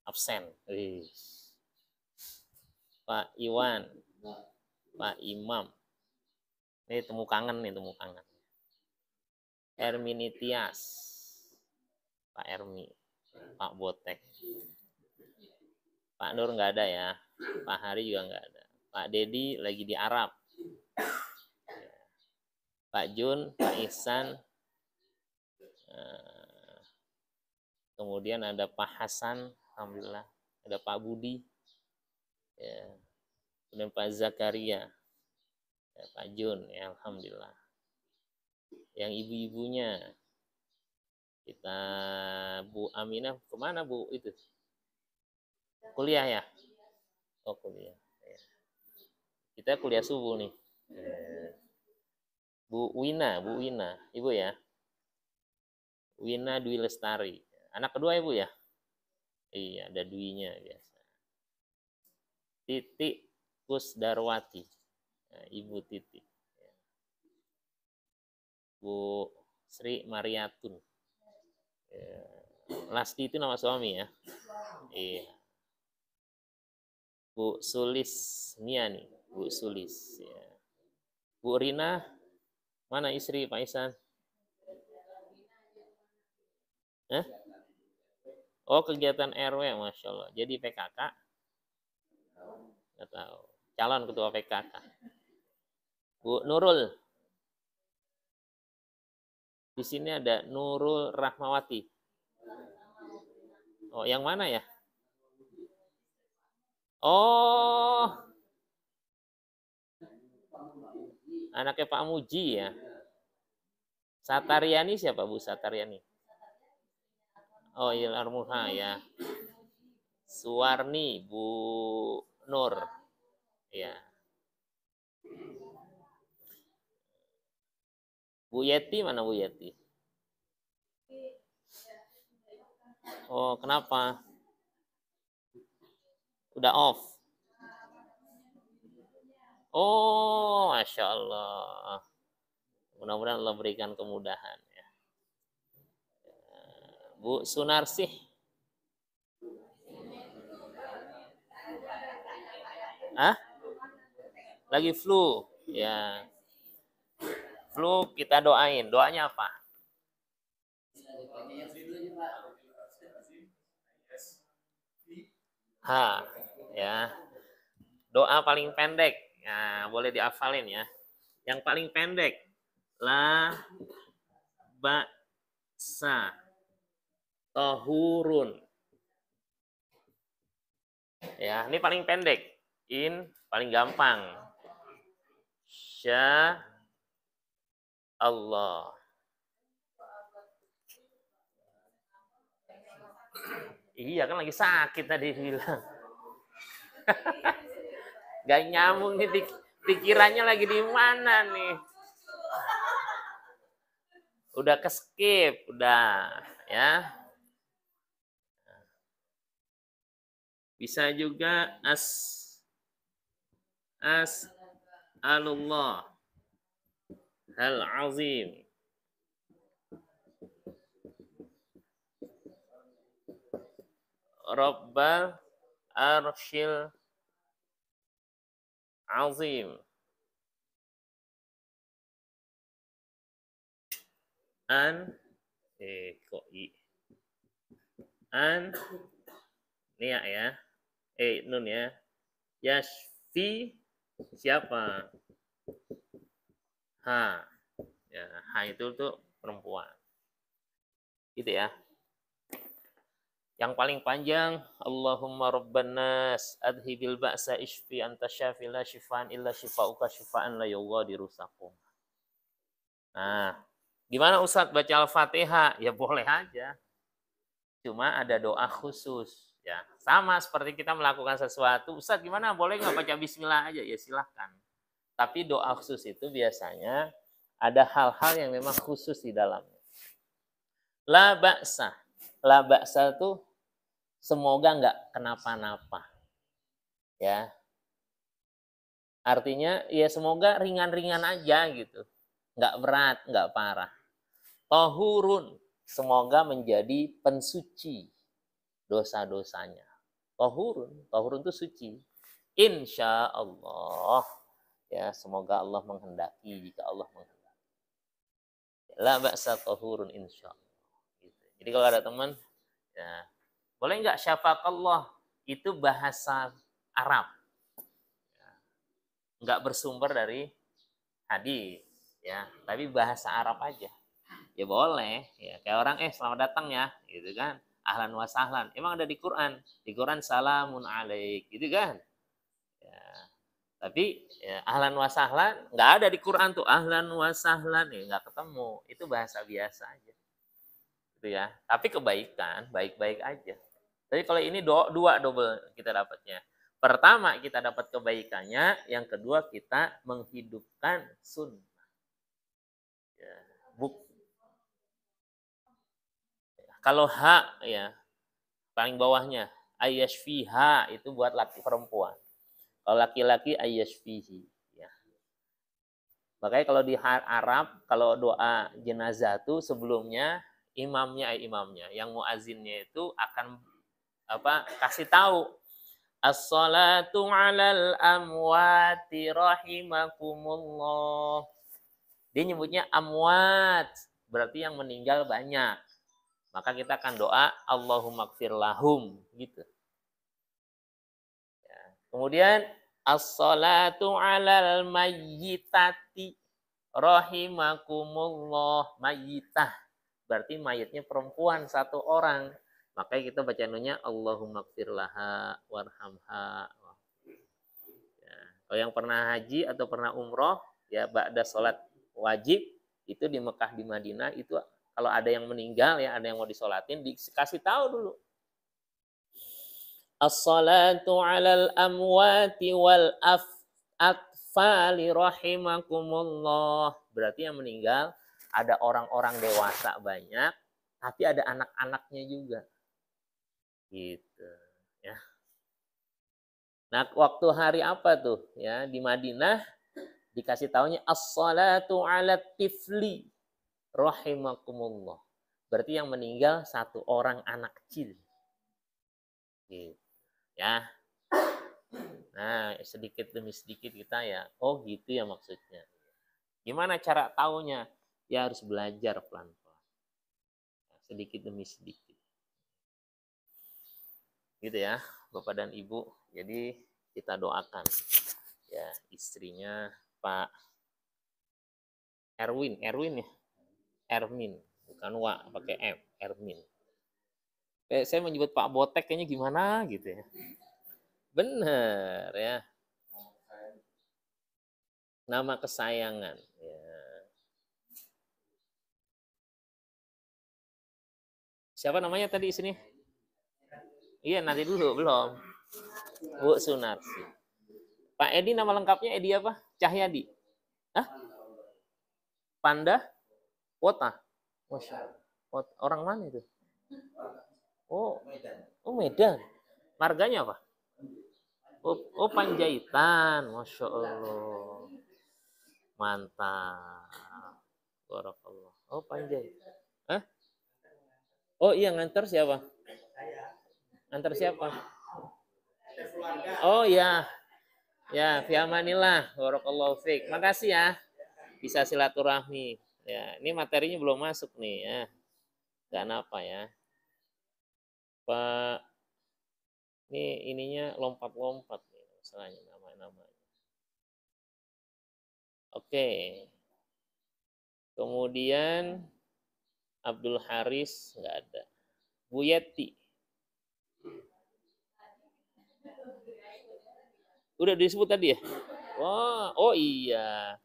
absen. Pak Iwan, Pak Imam. Ini temu kangen nih, temu kangen. Erminitias, Pak Ermi, Pak Botek. Pak Nur nggak ada ya, Pak Hari juga nggak ada. Pak Dedi lagi di Arab. Pak Jun, Pak Ihsan, kemudian ada Pak Hasan, alhamdulillah. Ada Pak Budi, ya. Kemudian Pak Zakaria, ya, Pak Jun, ya, alhamdulillah. Yang ibu-ibunya, kita Bu Aminah kemana Bu itu? Kuliah ya? Oh kuliah. Ya. Kita kuliah subuh nih. Bu Wina, Ibu ya. Wina Dwi Lestari. Anak kedua Ibu ya? Iya, ada Dwinya biasa. Titi Kusdarwati. Nah, Ibu Titi. Bu Sri Mariatun. Ya. Lasti itu nama suami ya? Iya. Bu Sulis Niani, Bu Sulis. Ya. Bu Rina, mana istri Pak Ihsan? Oh kegiatan RW, Masya Allah. Jadi PKK? Nggak tahu. Calon ketua PKK. Bu Nurul. Di sini ada Nurul Rahmawati. Oh, yang mana ya? Oh, anaknya Pak Muji ya. Satariani siapa Bu Satariani? Oh, Ilar Murha ya. Suwarni, Bu Nur. Ya. Bu Yeti mana Bu Yeti? Oh, kenapa? Udah off. Oh, Masya Allah. Mudah-mudahan Allah berikan kemudahan. Ya. Bu Sunarsih. Hah? Lagi flu. Ya. Flu kita doain. Doanya apa? Ya. Doa paling pendek. Nah, boleh dihafalin ya. Yang paling pendek. La ba'sa tahurun. Ya, ini paling pendek. Paling gampang. Sya Allah. Iya kan lagi sakit tadi bilang. Gak nyambung nih pikirannya lagi di mana nih. Udah ke skip, udah ya. Bisa juga alullah al azim rabbal arsyil azim nia ya nun ya yashfi siapa ya itu tuh perempuan gitu ya. Yang paling panjang Allahumma rabban nas adhibil ba'sa ishfi anta syafi la syifaan illa syifauka syifaan la yughadiru saqam. Nah, gimana Ustaz baca Al-Fatihah? Ya boleh aja. Cuma ada doa khusus ya. Sama seperti kita melakukan sesuatu, Ustaz gimana? Boleh nggak baca bismillah aja? Ya silahkan. Tapi doa khusus itu biasanya ada hal-hal yang memang khusus di dalamnya. La ba'sa. La ba'sa itu semoga nggak kenapa-napa. Ya. Artinya ya semoga ringan-ringan aja gitu. Nggak berat, nggak parah. Tahurun. Semoga menjadi pensuci dosa-dosanya. Tahurun itu suci. Insya Allah. Ya, semoga Allah menghendaki, jika Allah menghendaki. La ba'sa tahurun insya Allah. Gitu. Jadi kalau ada teman, ya, boleh nggak syafaqallah? Itu bahasa Arab. Nggak bersumber dari hadis. Ya, tapi bahasa Arab aja. Ya boleh. Ya, kayak orang, selamat datang ya. Gitu kan. Ahlan wa sahlan. Emang ada di Quran. Di Quran salamun alaik. Gitu kan. Ya, tapi ya, ahlan wa sahlan nggak ada di Quran tuh ahlan wa sahlan ya nggak ketemu. Itu bahasa biasa aja. Gitu ya. Tapi kebaikan baik-baik aja. Tapi kalau ini dua double kita dapatnya. Pertama kita dapat kebaikannya, yang kedua kita menghidupkan sunnah. Ya, kalau H ya paling bawahnya ayashfiha itu buat laki perempuan. Kalau laki-laki ayashfihi. Ya. Makanya kalau di Arab, kalau doa jenazah itu sebelumnya imamnya yang muazinnya itu akan kasih tahu as-salatu 'alal amwati rahimakumullah. Dia nyebutnya amwat, berarti yang meninggal banyak. Maka kita akan doa Allahumma gfir lahum gitu. Ya. Kemudian as-salatu 'alal mayyitati rahimakumullah. Mayyitah berarti mayitnya perempuan satu orang. Makanya kita baca doanya Allahumma gfir laha warhamha. Ya. Kalau yang pernah haji atau pernah umroh, ya ba'da sholat wajib itu di Mekah di Madinah itu kalau ada yang meninggal ya ada yang mau disolatin dikasih tahu dulu. As-salatu 'alal amwati wal atfali rahimakumullah. Berarti yang meninggal ada orang-orang dewasa banyak, tapi ada anak-anaknya juga. Gitu, ya. Nah, waktu hari apa tuh? Ya, di Madinah dikasih taunya as-salatu 'alat tifli rahimakumullah. Berarti yang meninggal satu orang anak kecil. Gitu. Ya. Nah, sedikit demi sedikit kita ya, oh gitu ya maksudnya. Gimana cara taunya? Ya harus belajar pelan-pelan. Sedikit demi sedikit. Gitu ya, Bapak dan Ibu. Jadi kita doakan ya istrinya Pak Erwin ya. Ermin, bukan Wa, pakai M, Ermin. Saya menyebut Pak Botek kayaknya gimana gitu ya. Bener ya. Nama kesayangan. Ya. Siapa namanya tadi sini? Iya, nanti dulu belum. Bu Sunarsi. Pak Edi nama lengkapnya Edi apa? Cahyadi. Hah? Panda? Wota? Orang mana itu? Oh, Medan. Marganya apa? Oh Panjaitan. Masya Allah. Mantap. Barakallah. Oh Panjaitan. Hah? Oh iya nganter siapa? Nganter siapa? Oh iya. Ya, fiamanillah. Barakallahu fiik. Makasih ya. Bisa silaturahmi. Ya, ini materinya belum masuk nih ya. Dan apa ya? Pak, ini ininya lompat-lompat nih masalahnya nama-namanya. Oke. Kemudian Abdul Haris nggak ada. Bu Yeti. Udah disebut tadi ya? Oh iya.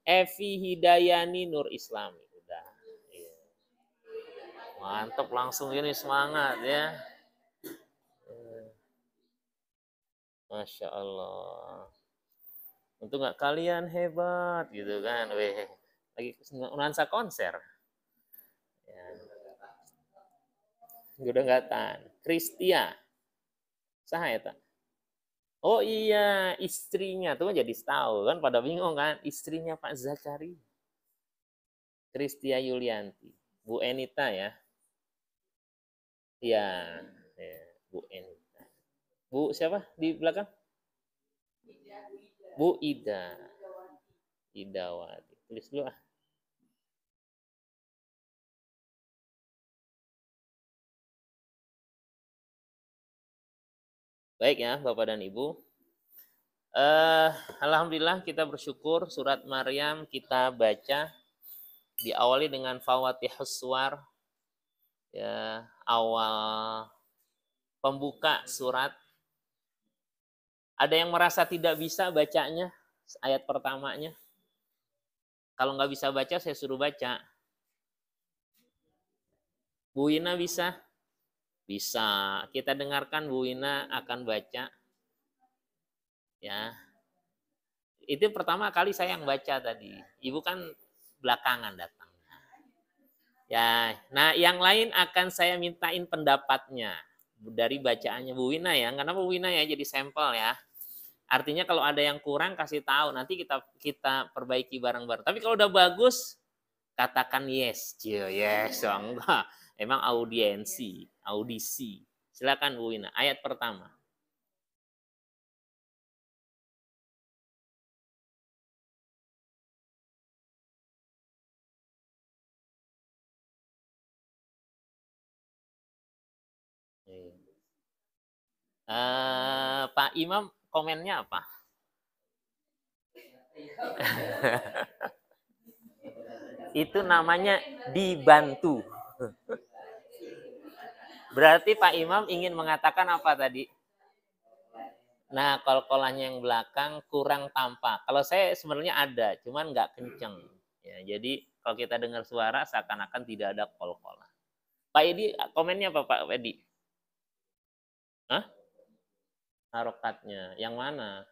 Evi Hidayani Nur Islami. Udah. Iya. Mantap langsung ini semangat ya. Masya Allah. Untuk nggak kalian hebat gitu kan. Weh, lagi nuansa konser. Ya. Udah nggak tan. Kristia. Sah ya tak? Oh iya, istrinya tuh jadi tahu kan pada bingung kan, istrinya Pak Zakari. Kristia Yulianti. Bu Enita ya. Iya, ya, Bu Enita. Bu siapa di belakang? Bu Ida. Idawati. Tulis dulu ah. Baik ya, Bapak dan Ibu. Alhamdulillah kita bersyukur surat Maryam kita baca diawali dengan Fawatihus Suwar, ya, awal pembuka surat. Ada yang merasa tidak bisa bacanya ayat pertamanya? Kalau nggak bisa baca, saya suruh baca. Bu Ina bisa? Bisa. Kita dengarkan Bu Ina akan baca. Ya. Itu pertama kali saya yang baca tadi. Ibu kan belakangan datang. Ya, nah yang lain akan saya mintain pendapatnya dari bacaannya Bu Wina ya. Kenapa Bu Wina ya jadi sampel ya. Artinya kalau ada yang kurang kasih tahu, nanti kita perbaiki bareng-bareng. Tapi kalau udah bagus katakan yes. Yes, enggak. Emang audisi. Silakan Bu Wina, ayat pertama. Pak Imam komennya apa? Itu namanya dibantu. Berarti Pak Imam ingin mengatakan apa tadi? Nah, kol-kolannya yang belakang kurang tampak. Kalau saya sebenarnya ada, cuman nggak kenceng. Ya, jadi kalau kita dengar suara seakan-akan tidak ada kol-kolan. Pak Edi, komennya apa Pak Edi? Hah? Harokatnya. Yang mana?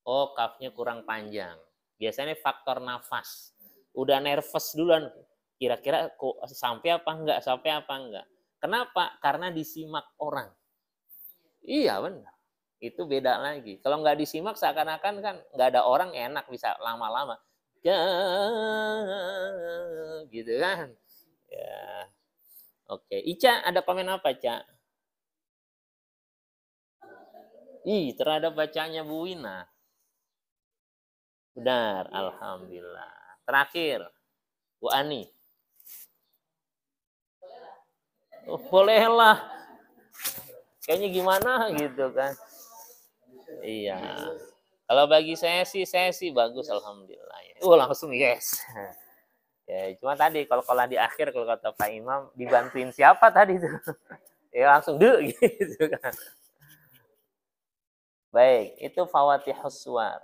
Oh, kafnya kurang panjang. Biasanya faktor nafas. Udah nervous duluan. Kira-kira kok sampai apa enggak? Sampai apa enggak? Kenapa? Karena disimak orang. Iya benar. Itu beda lagi. Kalau nggak disimak seakan-akan kan nggak ada orang enak bisa lama-lama. Gitu kan. Ya. Oke. Ica ada komen apa, Ica? Terhadap bacanya Bu Wina. Benar, alhamdulillah. Terakhir, Bu Ani. Oh, bolehlah. Kayaknya gimana gitu kan. Iya. Kalau bagi saya sih bagus alhamdulillah. Langsung yes. Ya, cuma tadi kalau di akhir kalau kata Pak Imam dibantuin siapa tadi tuh? Ya langsung deh gitu kan. Baik, itu Fawatihus Suwar.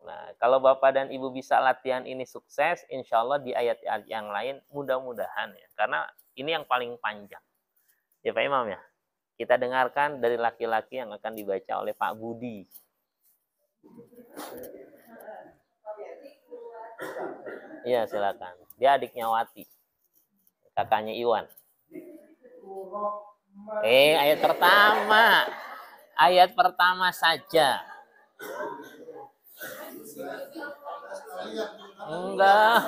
Nah, kalau Bapak dan Ibu bisa latihan ini sukses, insya Allah di ayat-ayat yang lain mudah-mudahan ya. Karena ini yang paling panjang. Ya Pak Imam ya. Kita dengarkan dari laki-laki yang akan dibaca oleh Pak Budi. Iya silakan. Dia adiknya Wati. Kakaknya Iwan. Ayat pertama. Ayat pertama saja. Enggak.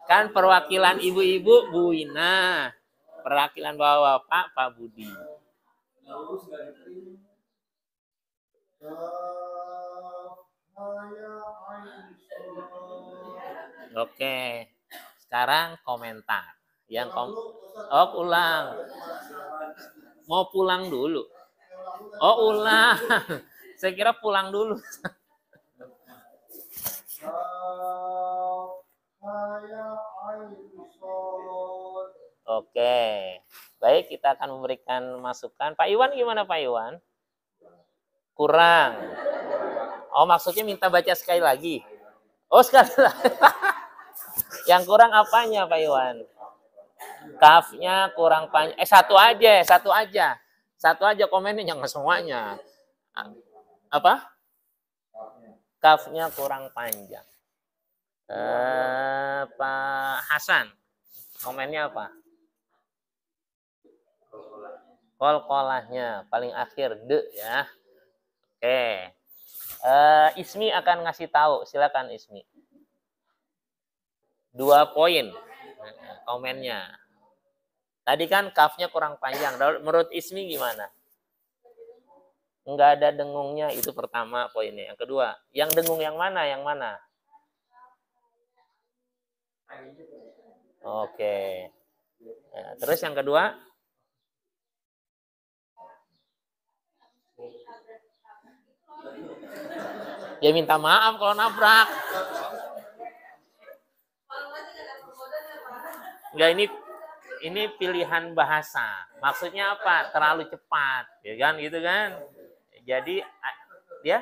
Kan perwakilan ibu-ibu Bu Wina. Perwakilan bapak-bapak Pak Budi. Oke. Sekarang komentar. Ulang. Mau pulang dulu. Ulang. Saya kira pulang dulu. Oke. Baik, kita akan memberikan masukan. Pak Iwan gimana Pak Iwan? Kurang. Maksudnya minta baca sekali lagi. Sekali lagi. Yang kurang apanya Pak Iwan? Kafnya kurang panjang. Satu aja. Satu aja komennya, jangan semuanya. Apa? Kafnya kurang panjang. Pak Hasan, komennya apa? Kol-kolahnya paling akhir ya. Oke. Ismi akan ngasih tahu, silakan Ismi. 2 poin komennya. Tadi kan kafnya kurang panjang. Menurut Ismi gimana? Nggak ada dengungnya, itu pertama poinnya. Yang kedua, yang dengung yang mana? Yang mana? Oke. Ya, terus yang kedua, ya minta maaf kalau nabrak. Enggak, ini pilihan bahasa. Maksudnya apa? Terlalu cepat, ya kan? Gitu kan? Jadi ya.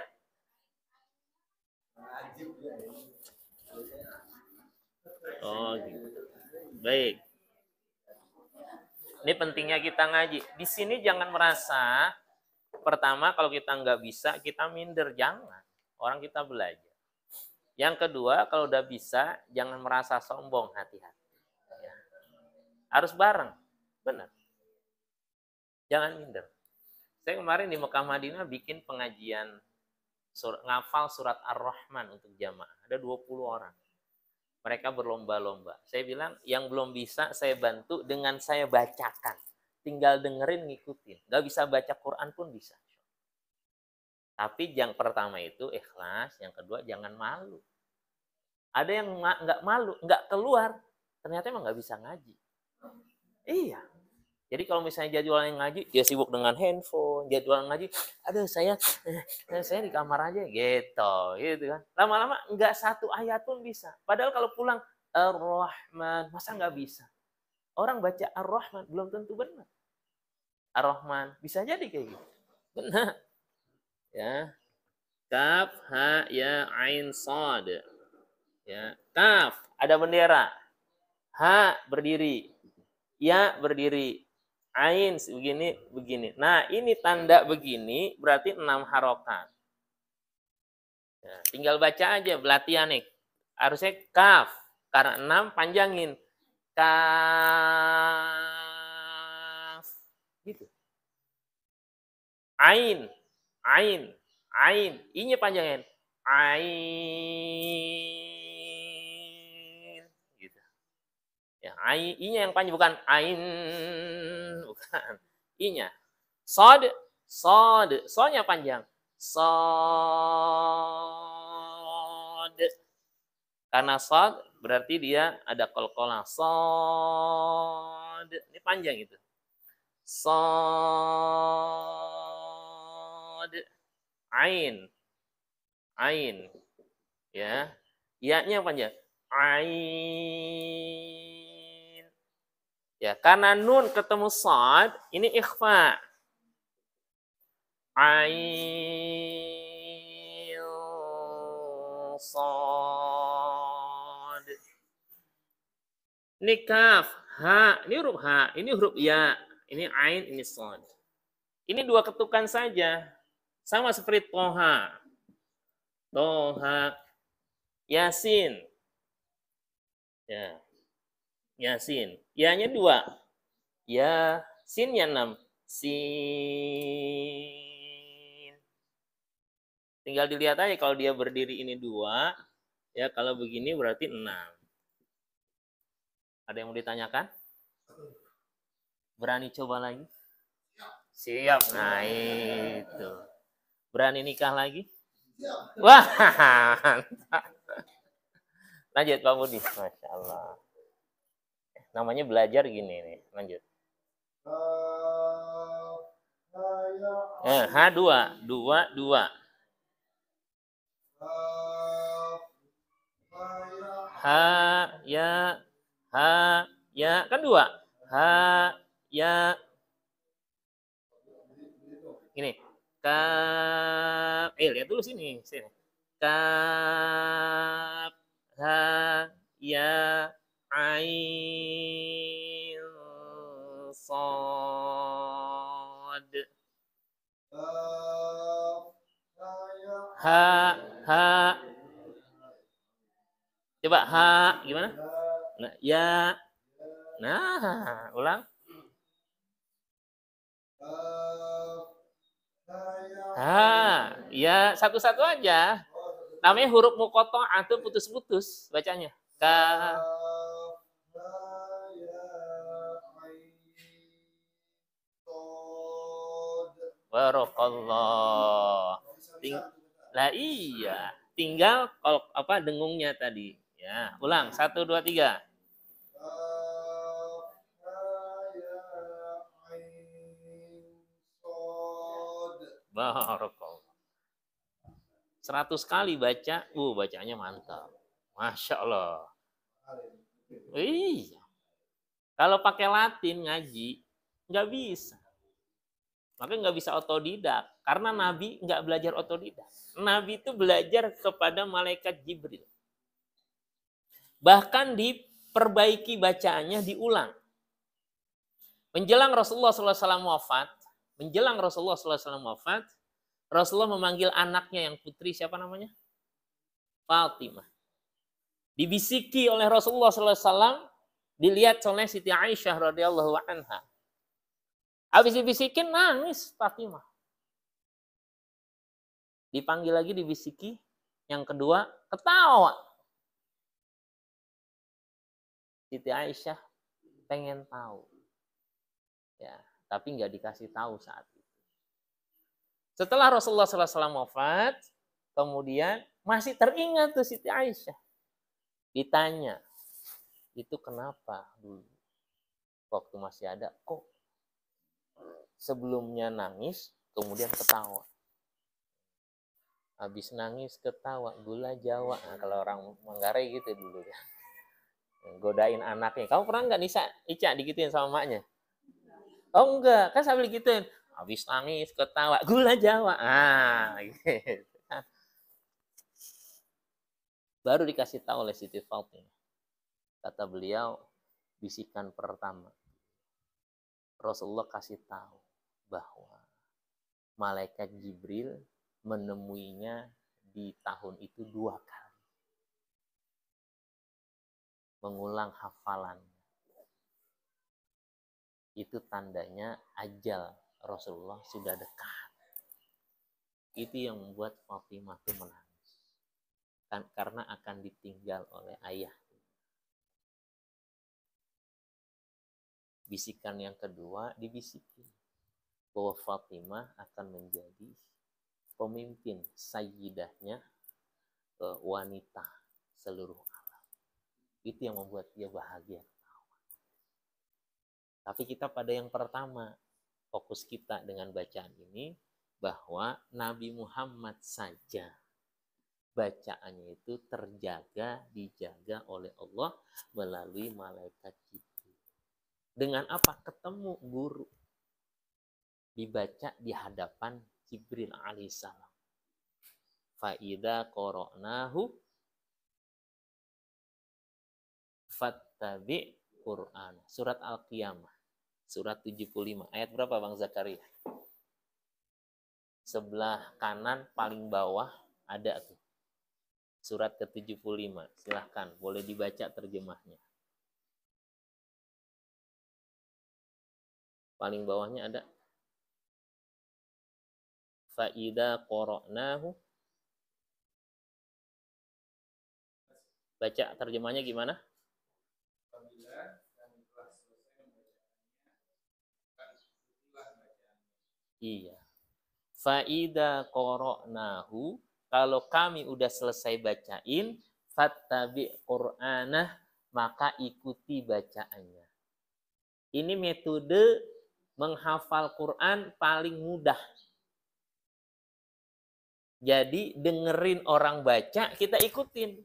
Oh, gitu. Baik. Ini pentingnya kita ngaji. Di sini jangan merasa pertama kalau kita nggak bisa kita minder, jangan. Orang kita belajar. Yang kedua, kalau udah bisa jangan merasa sombong, hati-hati. Ya. Harus bareng, benar. Jangan minder. Saya kemarin di Mekah Madinah bikin pengajian ngafal surat Ar-Rahman untuk jamaah. Ada 20 orang. Mereka berlomba-lomba. Saya bilang, yang belum bisa saya bantu dengan saya bacakan. Tinggal dengerin, ngikutin. Gak bisa baca Quran pun bisa. Tapi yang pertama itu ikhlas, yang kedua jangan malu. Ada yang nggak malu, nggak keluar. Ternyata emang nggak bisa ngaji. Iya. Jadi kalau misalnya jadwalnya ngaji, dia sibuk dengan handphone, jadwal ngaji, aduh saya di kamar aja gitu kan. Lama-lama nggak satu ayat pun bisa. Padahal kalau pulang Ar-Rahman, masa nggak bisa? Orang baca Ar-Rahman belum tentu benar. Ar-Rahman bisa jadi kayak gitu. Benar. Ya. Kaf, ha, ya, ain, sad. Ya. Kaf, ada bendera. Ha, berdiri. Ya, berdiri. Ain begini, begini. Nah, ini tanda begini berarti 6 harokat. Ya, tinggal baca aja, belatihan nih. Harusnya kaf. Karena 6 panjangin. Kaf. Gitu. Ain. Ain. Ain. I-nya panjangin. Ain. Gitu. Ya, I-nya yang panjang, bukan ain. Bukan. I-nya. Sod, sod, so-nya panjang. Sod. Karena sod berarti dia ada kolkolah. Sod. Ini panjang itu. Sod. Ain. Ain. Ya. Ya-nya panjang. Ain. Ya, karena nun ketemu sod, ini ikhfa. Ain sod. Ini kaf, ha, ini huruf ha, ini huruf ya, ini ain, ini sod. Ini 2 ketukan saja. Sama seperti toha. Toha. Yasin. Ya. Yasin. Ya-nya 2. Ya, sin-nya 6. Sin. Tinggal dilihat aja kalau dia berdiri ini 2, ya kalau begini berarti 6. Ada yang mau ditanyakan? Berani coba lagi? Siap. Nah, itu. Berani nikah lagi? Wah. Lanjut Pak Budi. Masya Allah. Namanya belajar gini nih. Lanjut. H2. 2. Ha, ya, ha, ya. Kan 2. Ha, ya. Gini. Kaf. Lihat dulu sini. Sini. Kaf. Ha, ya, ain, sod. Ha, ha. Coba ha, gimana? Nah, ya. Nah, ulang. Ha, ya satu-satu aja. Namanya huruf mukoto atau putus-putus bacanya. Ka. Barakallah. Lah iya, tinggal kalau apa dengungnya tadi. Ya, ulang 1 2 3. Barakallah. 100 kali baca, bacanya mantap. Masya Allah. Iya. Kalau pakai Latin ngaji, nggak bisa. Makanya nggak bisa otodidak. Karena Nabi nggak belajar otodidak. Nabi itu belajar kepada malaikat Jibril. Bahkan diperbaiki bacaannya, diulang. Menjelang Rasulullah SAW wafat, Rasulullah memanggil anaknya yang putri, siapa namanya? Fatimah. Dibisiki oleh Rasulullah SAW, dilihat oleh Siti Aisyah radhiyallahu anha. Habis dibisikin nangis Fatimah. Dipanggil lagi dibisiki, yang kedua ketawa. Siti Aisyah pengen tahu. Ya, tapi nggak dikasih tahu saat itu. Setelah Rasulullah SAW wafat, kemudian masih teringat tuh Siti Aisyah. Ditanya, itu kenapa dulu? Waktu masih ada, kok sebelumnya nangis, kemudian ketawa. Habis nangis ketawa, gula Jawa. Nah, kalau orang Manggarai gitu dulu ya. Godain anaknya. Kamu pernah nggak Nisa, Ica digituin sama maknya? Oh enggak, kan sambil gituin. Habis nangis ketawa, gula Jawa. Gitu. Baru dikasih tahu oleh Siti Fatimah. Kata beliau, bisikan pertama. Rasulullah kasih tahu bahwa malaikat Jibril menemuinya di tahun itu 2 kali. Mengulang hafalan. Itu tandanya ajal Rasulullah sudah dekat. Itu yang membuat Fatimah itu menangis. Karena akan ditinggal oleh ayah. Bisikan yang kedua dibisiki bahwa Fatimah akan menjadi pemimpin sayyidahnya wanita seluruh alam. Itu yang membuat dia bahagia. Tapi kita pada yang pertama, fokus kita dengan bacaan ini bahwa Nabi Muhammad saja bacaannya itu dijaga oleh Allah melalui malaikat Jibril. Dengan apa? Ketemu guru. Dibaca di hadapan Jibril alaihissalam. Fa'idha qara'nahu fattabi' Qur'an. Surat Al-Qiyamah. Surat 75. Ayat berapa Bang Zakaria? Sebelah kanan paling bawah ada tuh. Surat ke-75. Silahkan, boleh dibaca terjemahnya. Paling bawahnya ada. Fa'idha qara'nahu. Baca terjemahnya gimana? Iya. Fa'idha qara'nahu. Kalau kami udah selesai bacain, fattabi' Qur'anah, maka ikuti bacaannya. Ini metode menghafal Quran paling mudah. Jadi dengerin orang baca, kita ikutin.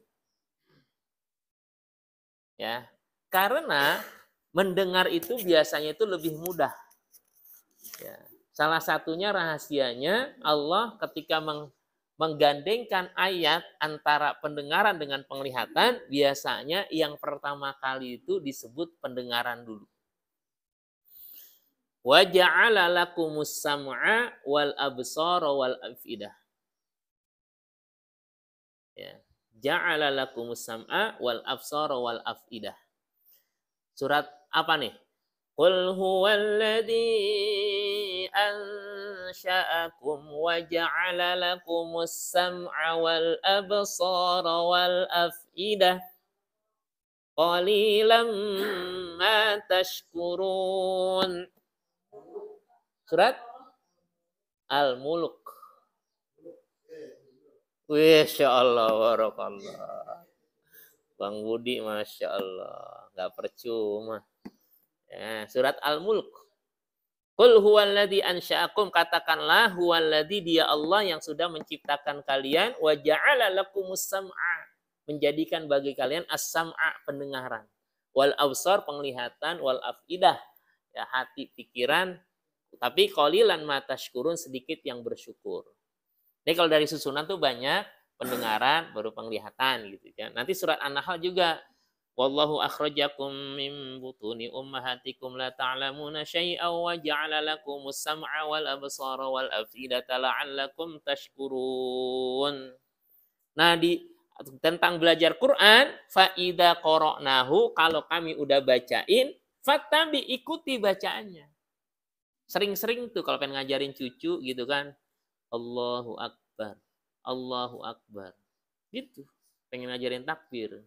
Ya, karena mendengar itu biasanya itu lebih mudah. Ya. Salah satunya rahasianya Allah ketika menggandengkan ayat antara pendengaran dengan penglihatan, biasanya yang pertama kali itu disebut pendengaran dulu. Wa ja'ala lakumus sam'a wal absara wal afidah. Ya. Ja'ala lakumus sam'a wal absara wal afidah. Surat apa nih? Qul huwallazi ansha'akum wa ja'ala lakumus sam'a wal absara wal afidah. Qalilan ma tashkurun. Surat Al-Mulk. Masya Allah, barakallah. Bang Budi, Masya Allah. Nggak percuma. Ya, surat Al-Mulk. Qul huwallazi ansha'akum, katakanlah huwallazi, dia Allah yang sudah menciptakan kalian, wa ja'ala lakumus sam'a, menjadikan bagi kalian as-sam'a, pendengaran, wal absar, penglihatan, wal afidah, ya, hati, pikiran, tapi qalilan ma tashkurun, sedikit yang bersyukur. Ini kalau dari susunan tuh banyak pendengaran baru penglihatan gitu kan. Nanti surat An-Nahl juga, wallahu akhrajakum min butuni ummahatikum la ta'lamuna syai'an wa ja'ala lakumus sam'a wal absara wal afidata la'allakum tashkurun. Nah, tentang belajar Quran, fa idza qara'nahu, kalau kami udah bacain, fattabi, ikuti bacaannya. Sering-sering tuh kalau pengen ngajarin cucu gitu kan, Allahu Akbar, Allahu Akbar, gitu. Pengen ngajarin takbir.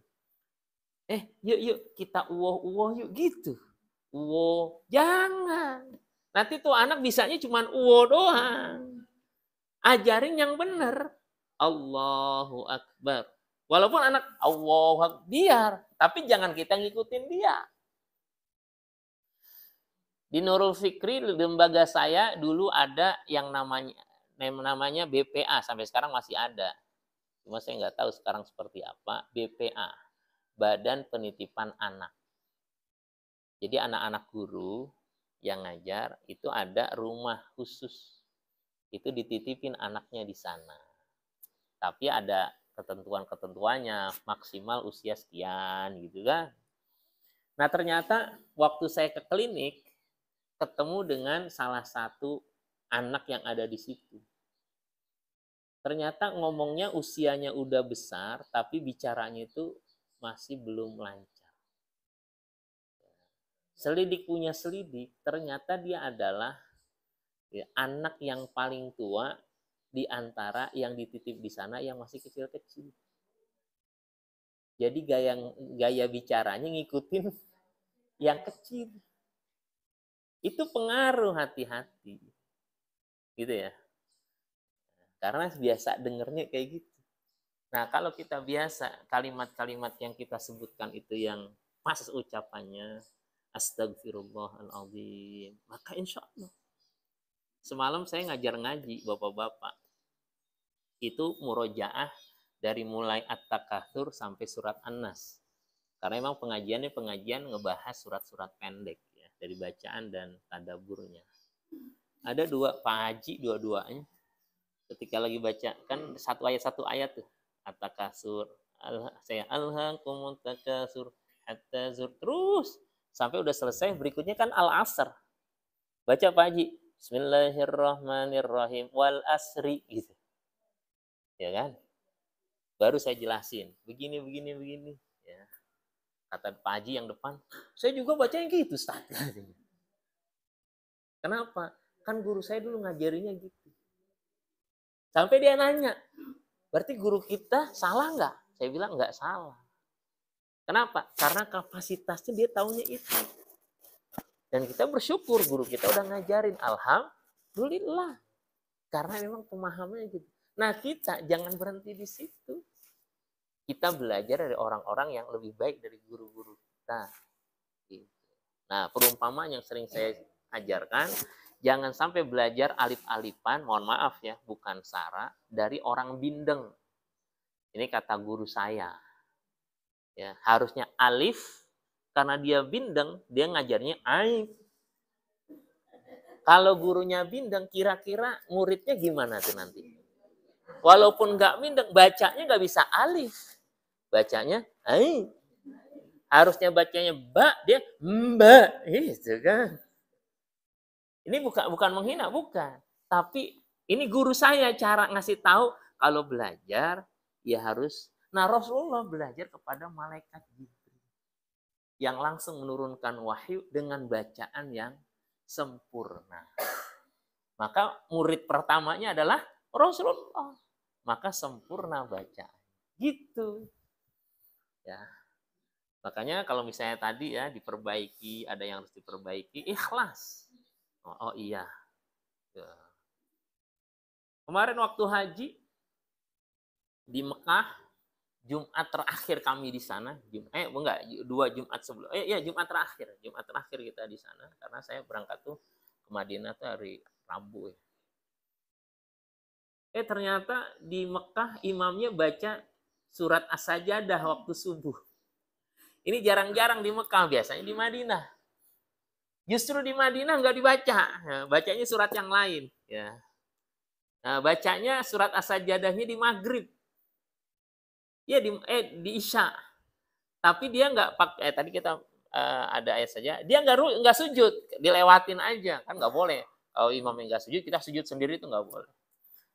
Yuk kita uwoh yuk, gitu. Uwoh, jangan. Nanti tuh anak bisanya cuma uwoh doang. Ajarin yang benar. Allahu Akbar. Walaupun anak Allahu Akbar, biar, tapi jangan kita ngikutin dia. Di Nurul Fikri, lembaga saya dulu ada yang namanya BPA, sampai sekarang masih ada. Cuma saya nggak tahu sekarang seperti apa. BPA, Badan Penitipan Anak. Jadi anak-anak guru yang ngajar itu ada rumah khusus. Itu dititipin anaknya di sana. Tapi ada ketentuan-ketentuannya, maksimal usia sekian gitu kan. Nah, ternyata waktu saya ke klinik ketemu dengan salah satu anak yang ada di situ. Ternyata ngomongnya usianya udah besar, tapi bicaranya itu masih belum lancar. Selidik punya selidik, ternyata dia adalah anak yang paling tua di antara yang dititip di sana yang masih kecil-kecil. Jadi gaya bicaranya ngikutin yang kecil. Itu pengaruh, hati-hati. Gitu ya. Karena biasa dengernya kayak gitu. Nah, kalau kita biasa kalimat-kalimat yang kita sebutkan itu yang pas ucapannya astagfirullahaladzim, maka insya Allah. Semalam saya ngajar ngaji bapak-bapak. Itu murojaah dari mulai At-Takatsur sampai surat An-Nas. Karena memang pengajian ngebahas surat-surat pendek ya, dari bacaan dan tadaburnya. Ada dua Pak Haji, dua-duanya ketika lagi baca kan satu ayat tuh, At-Takatsur, saya alhaqumut takatsur hatta zur, terus sampai udah selesai, berikutnya kan Al-Asr. Baca Pak Haji, Bismillahirrahmanirrahim wal asri gitu. Ya kan? Baru saya jelasin, begini ya. Kata Pak Haji yang depan, saya juga bacanya gitu, Ustaz. Kenapa? Kan guru saya dulu ngajarinya gitu. Sampai dia nanya, berarti guru kita salah nggak? Saya bilang nggak salah. Kenapa? Karena kapasitasnya dia taunya itu. Dan kita bersyukur guru kita udah ngajarin. Alhamdulillah. Karena memang pemahamannya gitu. Nah, kita jangan berhenti di situ. Kita belajar dari orang-orang yang lebih baik dari guru-guru kita. Gitu. Nah, perumpamaan yang sering saya ajarkan, jangan sampai belajar alif-alifan, mohon maaf ya, bukan sara, dari orang bindeng. Ini kata guru saya. Ya, harusnya alif, karena dia bindeng, dia ngajarnya aib. Kalau gurunya bindeng, kira-kira muridnya gimana tuh nanti? Walaupun nggak bindeng, bacanya nggak bisa alif. Bacanya aib. Harusnya bacanya ba, dia mba, gitu kan. Ini bukan menghina, bukan. Tapi ini guru saya cara ngasih tahu kalau belajar ya harus. Nah, Rasulullah belajar kepada malaikat Jibril yang langsung menurunkan wahyu dengan bacaan yang sempurna. Maka murid pertamanya adalah Rasulullah. Maka sempurna bacaan. Gitu. Ya. Makanya kalau misalnya tadi ya diperbaiki, ada yang harus diperbaiki, ikhlas. Oh iya. Kemarin waktu haji di Mekah, Jumat terakhir kami di sana, enggak, 2 Jumat sebelum, Jumat terakhir kita di sana, karena saya berangkat tuh ke Madinah tuh hari Rabu ya. Ternyata di Mekah imamnya baca surat As-Sajdah waktu subuh. Ini jarang-jarang di Mekah, biasanya di Madinah. Justru di Madinah nggak dibaca, bacanya surat yang lain. Ya. Nah, bacanya surat As-Sajdahnya di Maghrib. Ya di Isya. Tapi dia nggak pakai, tadi kita ada ayat saja, dia nggak sujud, dilewatin aja, kan nggak boleh. Kalau imamnya nggak sujud, kita sujud sendiri itu nggak boleh.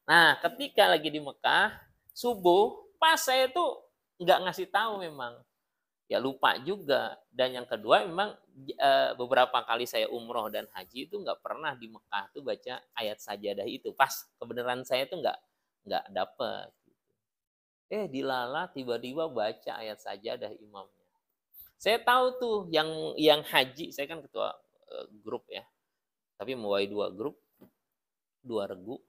Nah, ketika lagi di Mekah, subuh, pas saya tuh nggak ngasih tahu memang. Ya lupa juga. Dan yang kedua memang beberapa kali saya umroh dan haji itu nggak pernah di Mekah tuh baca ayat sajadah itu. Pas kebenaran saya tuh nggak dapet. Dilala tiba-tiba baca ayat sajadah imamnya. Saya tahu tuh yang haji, saya kan ketua grup ya. Tapi mulai 2 grup, 2 regu.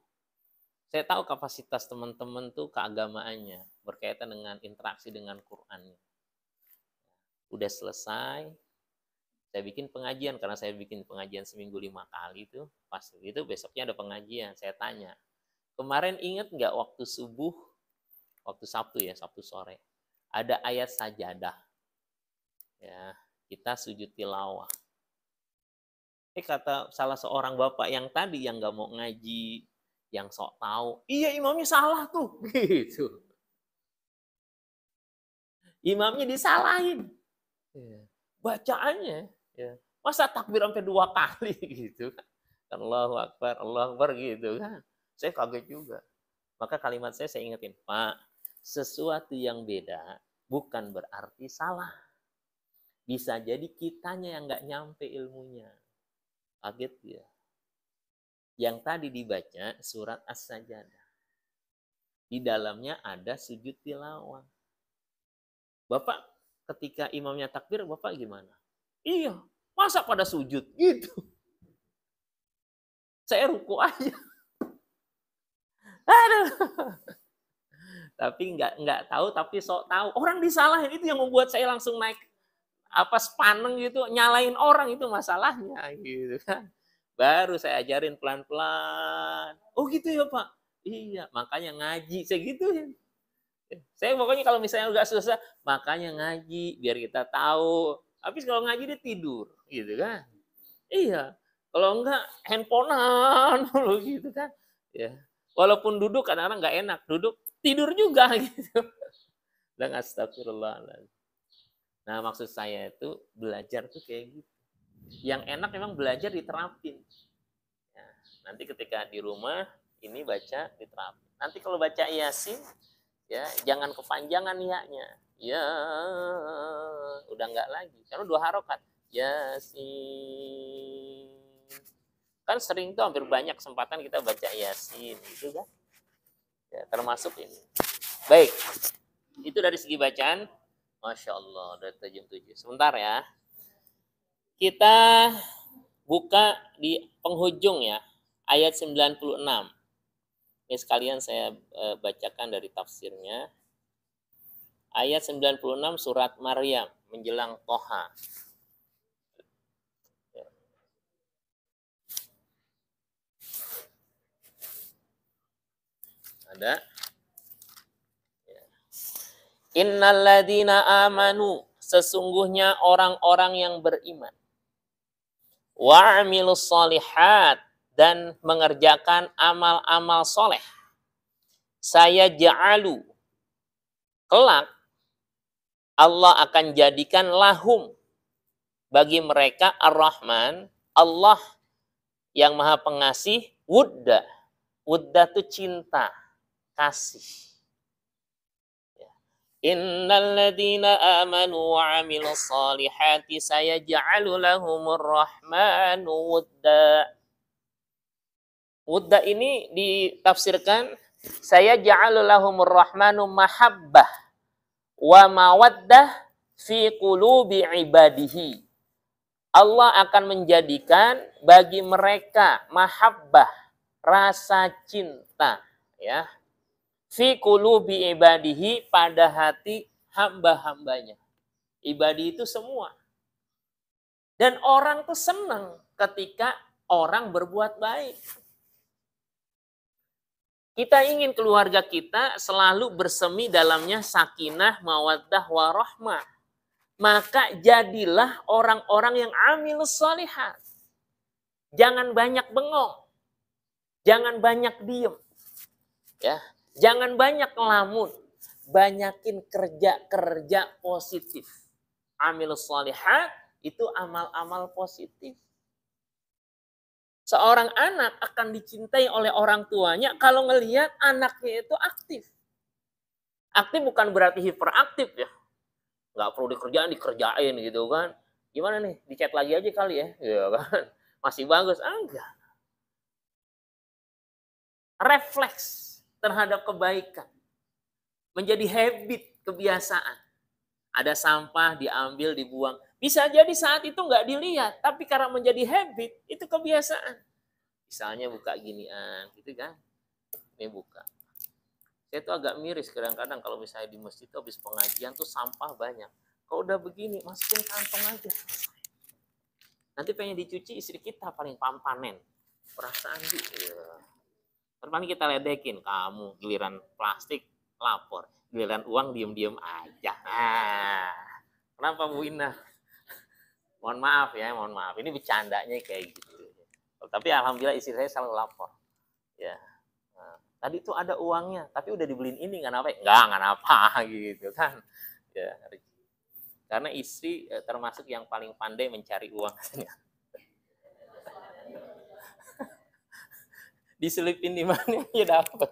Saya tahu kapasitas teman-teman tuh keagamaannya berkaitan dengan interaksi dengan Qur'annya. Udah selesai, saya bikin pengajian, karena saya bikin pengajian seminggu 5 kali tuh, pas itu besoknya ada pengajian, saya tanya, kemarin ingat nggak waktu subuh, waktu Sabtu ya, Sabtu sore, ada ayat sajadah, ya kita sujud tilawah. Kata salah seorang bapak yang tadi yang nggak mau ngaji, yang sok tahu, iya imamnya salah tuh, gitu. Imamnya disalahin. Bacaannya, ya. Masa takbir sampai 2 kali gitu kan. Allahu Akbar gitu kan. Saya kaget juga. Maka kalimat saya ingetin, Pak, sesuatu yang beda bukan berarti salah. Bisa jadi kitanya yang nggak nyampe ilmunya. Kaget dia. Yang tadi dibaca surat As-Sajdah. Di dalamnya ada sujud tilawah. Bapak ketika imamnya takbir, Bapak gimana? Iya, masa pada sujud gitu? Saya ruku aja. Aduh. Tapi nggak tahu, tapi sok tahu. Orang disalahin, itu yang membuat saya langsung naik sepaneng gitu, nyalain orang, itu masalahnya gitu kan. Baru saya ajarin pelan-pelan. Oh gitu ya Pak? Iya, makanya ngaji, saya gituin. Saya pokoknya kalau misalnya udah susah, makanya ngaji biar kita tahu. Habis kalau ngaji dia tidur, gitu kan? Iya. Kalau enggak handphonean dulu gitu kan. Ya. Walaupun duduk kadang-kadang nggak enak, duduk tidur juga gitu. Dan astagfirullahaladzim. Nah, maksud saya itu belajar tuh kayak gitu. Yang enak memang belajar diterapin. Ya, nanti ketika di rumah ini baca diterapin. Nanti kalau baca Yasin, ya jangan kepanjangan ya-nya. Ya, udah enggak lagi. Karena 2 harokat. Yasin. Kan sering tuh hampir banyak kesempatan kita baca Yasin gitu kan. Ya, termasuk ini. Baik. Itu dari segi bacaan. Masya Allah, udah jam 7. Sebentar ya. Kita buka di penghujung ya. Ayat 96. Ini sekalian saya bacakan dari tafsirnya. Ayat 96 surat Maryam menjelang Toha. Ada. Innalladzina amanu, sesungguhnya orang-orang yang beriman. Wa amilus solihat, dan mengerjakan amal-amal soleh. Saya ja'alu, kelak Allah akan jadikan lahum, bagi mereka ar-Rahman, Allah yang maha pengasih, wudda. Wudda itu cinta, kasih. Innalladzina amanu wa 'amilus solihati sayaj'alu lahumur rahmanu wudda. Wudda ini ditafsirkan sayaj'alu lahumur rahmanu mahabbah wa mawaddah fi qulubi ibadihi. Allah akan menjadikan bagi mereka mahabbah, rasa cinta, Ya. Fi qulubi ibadihi, pada hati hamba-hambanya. Ibadi itu semua. Dan orang tuh senang ketika orang berbuat baik. Kita ingin keluarga kita selalu bersemi dalamnya sakinah, mawaddah, warahmah. Maka jadilah orang-orang yang amilus sholihat. Jangan banyak bengong. Jangan banyak diem. Ya, jangan banyak ngelamun. Banyakin kerja-kerja positif. Amilus sholihat itu amal-amal positif. Seorang anak akan dicintai oleh orang tuanya kalau ngelihat anaknya itu aktif. Aktif bukan berarti hiperaktif ya. Nggak perlu dikerjain gitu kan. Gimana nih, di chat lagi aja kali ya. Ya kan? Masih bagus. Enggak. Refleks terhadap kebaikan. Menjadi habit, kebiasaan. Ada sampah, diambil, dibuang. Bisa jadi saat itu nggak dilihat, tapi karena menjadi habit, itu kebiasaan. Misalnya buka ginian, gitu kan. Ini buka. Saya tuh agak miris kadang-kadang kalau misalnya di masjid itu habis pengajian tuh sampah banyak. Kalau udah begini, masukin kantong aja. Nanti pengen dicuci istri kita paling panen. Perasaan dia. Paling kita ledekin, kamu giliran plastik lapor, giliran uang diem-diem aja. Nah, kenapa Bu Inah? Mohon maaf ya, mohon maaf. Ini bercandanya kayak gitu. Tapi alhamdulillah istri saya selalu lapor. Ya. Nah, tadi tuh ada uangnya, tapi udah dibeliin ini nggak apa? Nggak apa gitu kan. Ya. Karena istri termasuk yang paling pandai mencari uang. Diselipin di mana ya dapat.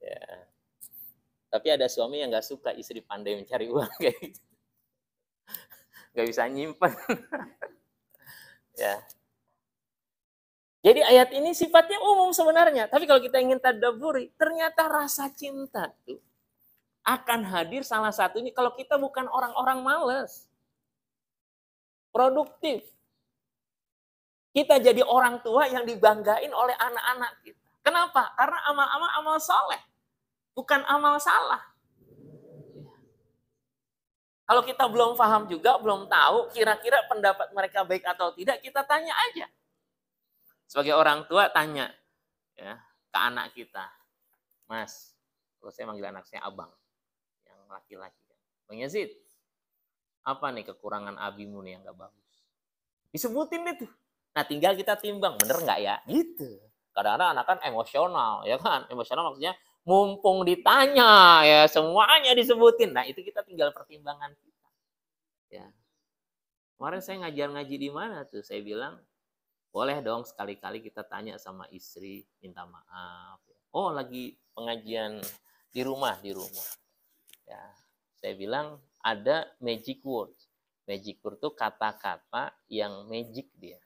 Ya. Tapi ada suami yang nggak suka istri pandai mencari uang kayak gitu. Nggak bisa nyimpan. Ya. Jadi ayat ini sifatnya umum sebenarnya. Tapi kalau kita ingin tadabburi, ternyata rasa cinta tuh akan hadir salah satunya kalau kita bukan orang-orang malas. Produktif. Kita jadi orang tua yang dibanggain oleh anak-anak kita. Kenapa? Karena amal-amal amal soleh. Bukan amal salah. Kalau kita belum paham juga, belum tahu kira-kira pendapat mereka baik atau tidak, kita tanya aja. Sebagai orang tua tanya ya ke anak kita, Mas, kalau saya manggil anak saya abang, yang laki-laki, Bang Yazid, apa nih kekurangan abimu nih yang gak bagus? Disebutin deh tuh. Nah tinggal kita timbang, bener nggak ya? Gitu. Kadang-kadang anak kan emosional, ya kan? Emosional maksudnya mumpung ditanya ya semuanya disebutin. Nah itu kita tinggal pertimbangan kita. Ya. Kemarin saya ngaji di mana tuh? Saya bilang boleh dong sekali-kali kita tanya sama istri, minta maaf. Oh lagi pengajian di rumah. Ya, saya bilang ada magic word. Magic word itu kata-kata yang magic dia.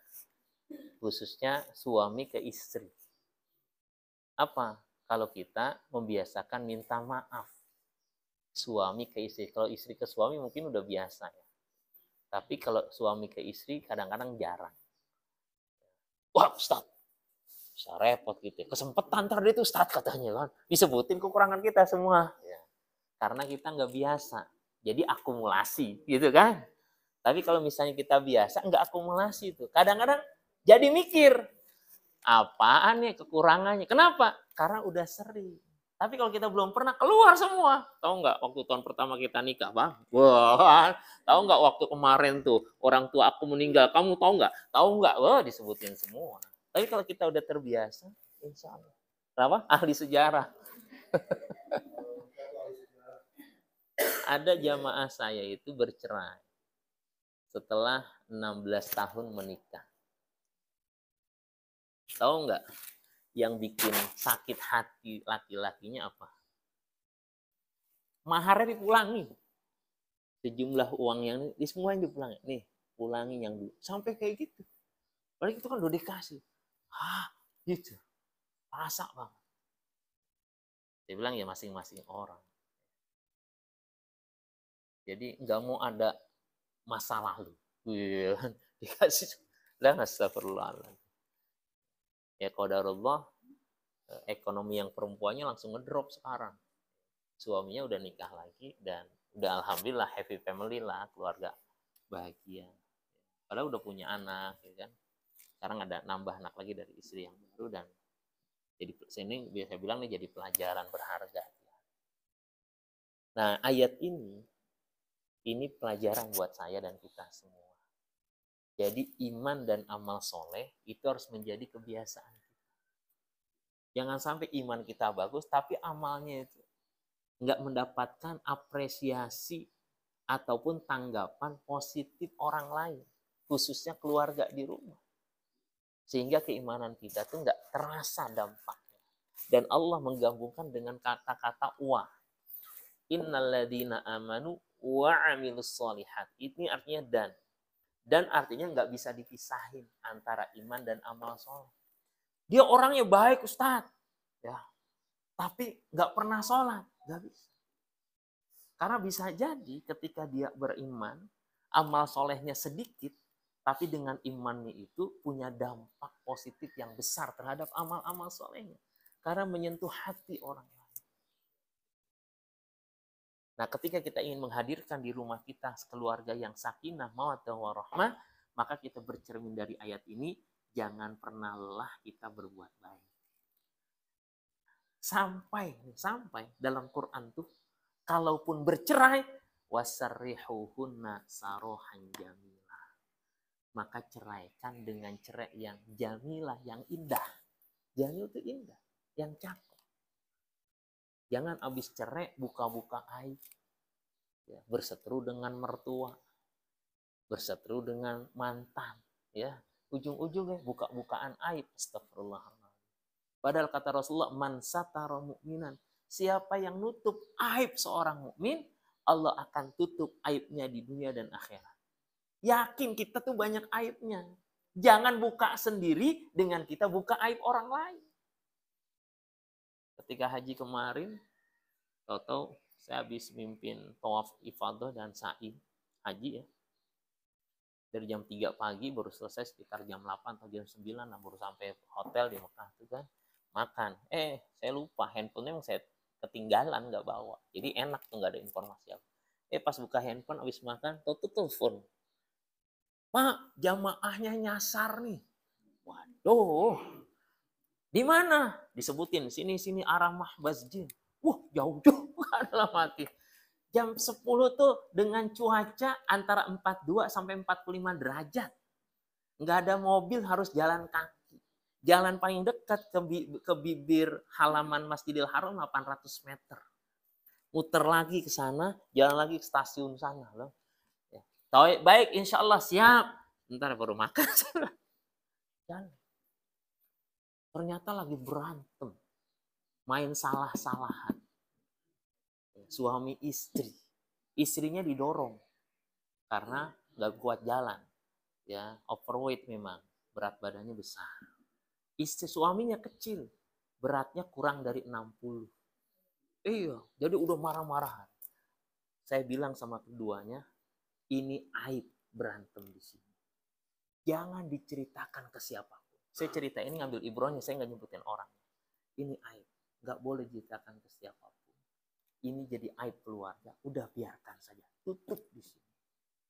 Khususnya suami ke istri. Apa? Kalau kita membiasakan minta maaf. Suami ke istri. Kalau istri ke suami mungkin udah biasa ya. Tapi kalau suami ke istri kadang-kadang jarang. Wah, Ustaz, bisa repot gitu. Kesempatan ntar dia tuh Ustaz katanya kan. Disebutin kekurangan kita semua. Ya. Karena kita nggak biasa. Jadi akumulasi gitu kan. Tapi kalau misalnya kita biasa nggak akumulasi tuh. Kadang-kadang jadi mikir. Apaan ya kekurangannya? Kenapa? Karena udah sering. Tapi kalau kita belum pernah, keluar semua. Tahu nggak waktu tahun pertama kita nikah, Bang? Wah, tahu nggak waktu kemarin tuh orang tua aku meninggal, kamu tahu nggak? Tahu nggak? Wah, disebutin semua. Tapi kalau kita udah terbiasa, insya Allah. Kenapa? Ahli sejarah. Ada jamaah saya itu bercerai setelah 16 tahun menikah. Tahu nggak? Yang bikin sakit hati laki-lakinya apa? Maharnya dipulangi. Sejumlah uang yang ini semua yang dipulangi. Nih, pulangi yang dulu. Sampai kayak gitu. Padahal itu kan udah dikasih. Gitu. Rasa banget. Dia bilang ya masing-masing orang. Jadi nggak mau ada masa lalu. Dikasih. Dan astagfirullahaladzim. Ya qadarullah, Ekonomi yang perempuannya langsung ngedrop sekarang. Suaminya udah nikah lagi dan udah alhamdulillah happy family lah, keluarga bahagia. Padahal udah punya anak, ya kan. Sekarang ada nambah anak lagi dari istri yang baru dan jadi sini biasa bilang nih jadi pelajaran berharga. Nah, ayat ini pelajaran buat saya dan kita semua. Jadi iman dan amal soleh itu harus menjadi kebiasaan. Jangan sampai iman kita bagus, tapi amalnya itu nggak mendapatkan apresiasi ataupun tanggapan positif orang lain, khususnya keluarga di rumah. Sehingga keimanan kita tuh nggak terasa dampaknya. Dan Allah menggabungkan dengan kata-kata wa. Innalladzina amanu wa amilus solihat. Ini artinya dan. Dan artinya nggak bisa dipisahin antara iman dan amal soleh. Dia orangnya baik Ustadz, ya, tapi nggak pernah sholat, nggak bisa. Karena bisa jadi ketika dia beriman, amal solehnya sedikit, tapi dengan imannya itu punya dampak positif yang besar terhadap amal-amal solehnya. Karena menyentuh hati orang lain. Nah, ketika kita ingin menghadirkan di rumah kita keluarga yang sakinah, mawaddah warahmah, maka kita bercermin dari ayat ini, jangan pernah lelah kita berbuat baik. Sampai dalam Quran tuh, kalaupun bercerai, wasarrihuhunna sarohan jamilah. Maka ceraikan dengan cerai yang jamilah, yang indah. Jamil itu indah, yang cakep. Jangan habis cerai buka-buka aib. Ya, berseteru dengan mertua. Berseteru dengan mantan. Ya, ujung-ujungnya buka-bukaan aib. Astagfirullahaladzim. Padahal kata Rasulullah, man satara mu'minan. Siapa yang nutup aib seorang mukmin, Allah akan tutup aibnya di dunia dan akhirat. Yakin kita tuh banyak aibnya. Jangan buka sendiri dengan kita buka aib orang lain. Ketika haji kemarin, tahu-tahu saya habis mimpin tawaf ifadah dan sa'i haji ya. Dari jam 3 pagi baru selesai sekitar jam 8 atau jam 9 nah baru sampai hotel di Mekah itu kan. Makan. Saya lupa handphonenya saya ketinggalan nggak bawa. Jadi enak tuh nggak ada informasi apa. Pas buka handphone habis makan, tuh telepon. Pak, jamaahnya nyasar nih. Waduh. Di mana? Disebutin sini arah Mahbazjin. Wah, jauh-jauh dalam hati. Jam 10 tuh dengan cuaca antara 42 sampai 45 derajat. Nggak ada mobil, harus jalan kaki. Jalan paling dekat ke bibir halaman Masjidil Haram 800 meter. Muter lagi ke sana, jalan lagi ke stasiun sana loh. Ya. Baik, insya Allah siap. Ntar baru makan. Jalan. Ternyata lagi berantem. Main salah-salahan. Suami istri. Istrinya didorong. Karena nggak kuat jalan. Ya, overweight memang. Berat badannya besar. Istri suaminya kecil. Beratnya kurang dari 60. Iya, jadi udah marah-marahan. Saya bilang sama keduanya, ini aib berantem di sini. Jangan diceritakan ke siapapun. Saya cerita ini ngambil ibrohnya, saya nggak nyebutin orang. Ini aib, nggak boleh diceritakan ke siapapun. Ini jadi aib keluarga, udah biarkan saja, tutup di sini.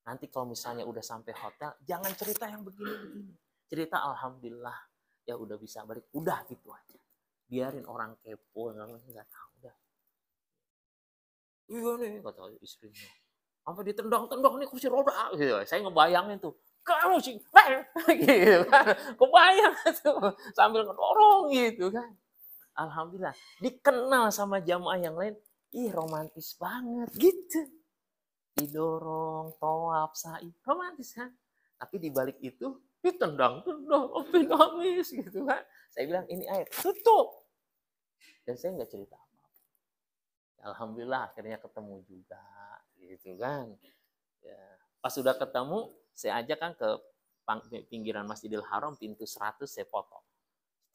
Nanti kalau misalnya udah sampai hotel, jangan cerita yang begini-begini. Cerita alhamdulillah, ya udah bisa balik, udah gitu aja. Biarin orang kepo, nggak tahu dah. Iya nih, kata istrinya. Sampai ditendang-tendang nih kursi roda. Gitu. Saya ngebayangin tuh, kamu sih, gitu kan. Kebayang tuh, sambil ngedorong gitu kan. Alhamdulillah, dikenal sama jamaah yang lain, ih romantis banget gitu. Didorong, tawaf, sa'i, romantis kan. Tapi dibalik itu, ditendang-tendang, sampai nangis gitu kan. Saya bilang, ini ayat, tutup. Dan saya nggak cerita apa-apa. Alhamdulillah akhirnya ketemu juga, gitu kan. Ya. Pas sudah ketemu, saya ajak kan ke pinggiran Masjidil Haram, pintu 100 saya foto.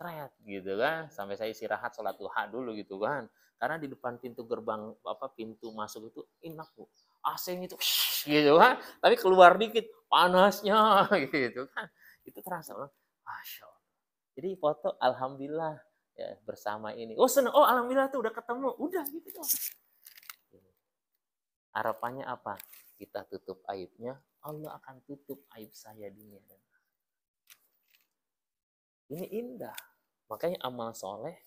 Straight gitu kan, sampai saya istirahat sholat duha dulu gitu kan. Karena di depan pintu gerbang pintu masuk itu enak Bu. AC-nya itu gitu kan. Tapi keluar dikit panasnya gitu kan. Itu terasa Masya Allah. Jadi foto alhamdulillah ya, bersama ini. Oh senang, oh alhamdulillah tuh udah ketemu, udah gitu dong. Harapannya apa? Kita tutup aibnya, Allah akan tutup aib saya dunia dan akhirat. Ini indah. Makanya amal soleh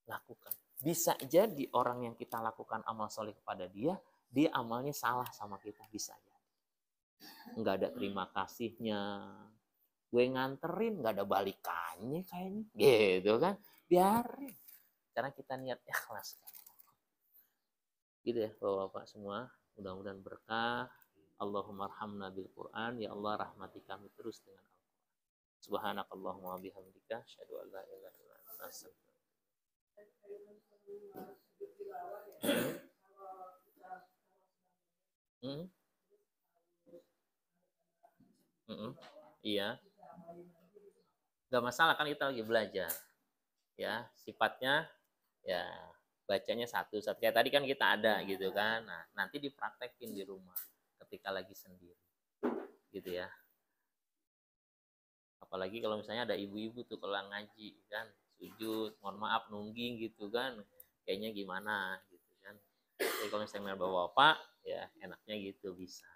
lakukan. Bisa jadi orang yang kita lakukan amal soleh kepada dia amalnya salah sama kita, bisa jadi. Nggak ada terima kasihnya. Gue nganterin nggak ada balikannya kayaknya, gitu kan? Biarin. Karena kita niat ikhlas. Gitu ya Bapak-bapak semua. Mudah-mudahan berkah. Allahumma arhamna bil Quran. Ya Allah rahmati kami terus dengan Al-Quran. Subhanakallahumma bihamdika asyhadu an la ilaha illa anta astaghfiruka. Iya. Gak masalah kan kita lagi belajar. Ya, sifatnya ya bacanya satu kayak tadi kan kita ada gitu kan. Nah, nanti dipraktekin di rumah ketika lagi sendiri. Gitu ya. Apalagi kalau misalnya ada ibu-ibu tuh kalau ngaji kan, sujud, mohon maaf nungging gitu kan. Kayaknya gimana gitu kan. Jadi kalau misalnya bapak-bapak ya enaknya gitu bisa.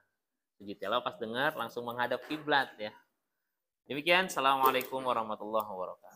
Sujud tilawah pas dengar langsung menghadap kiblat ya. Demikian, assalamualaikum warahmatullahi wabarakatuh.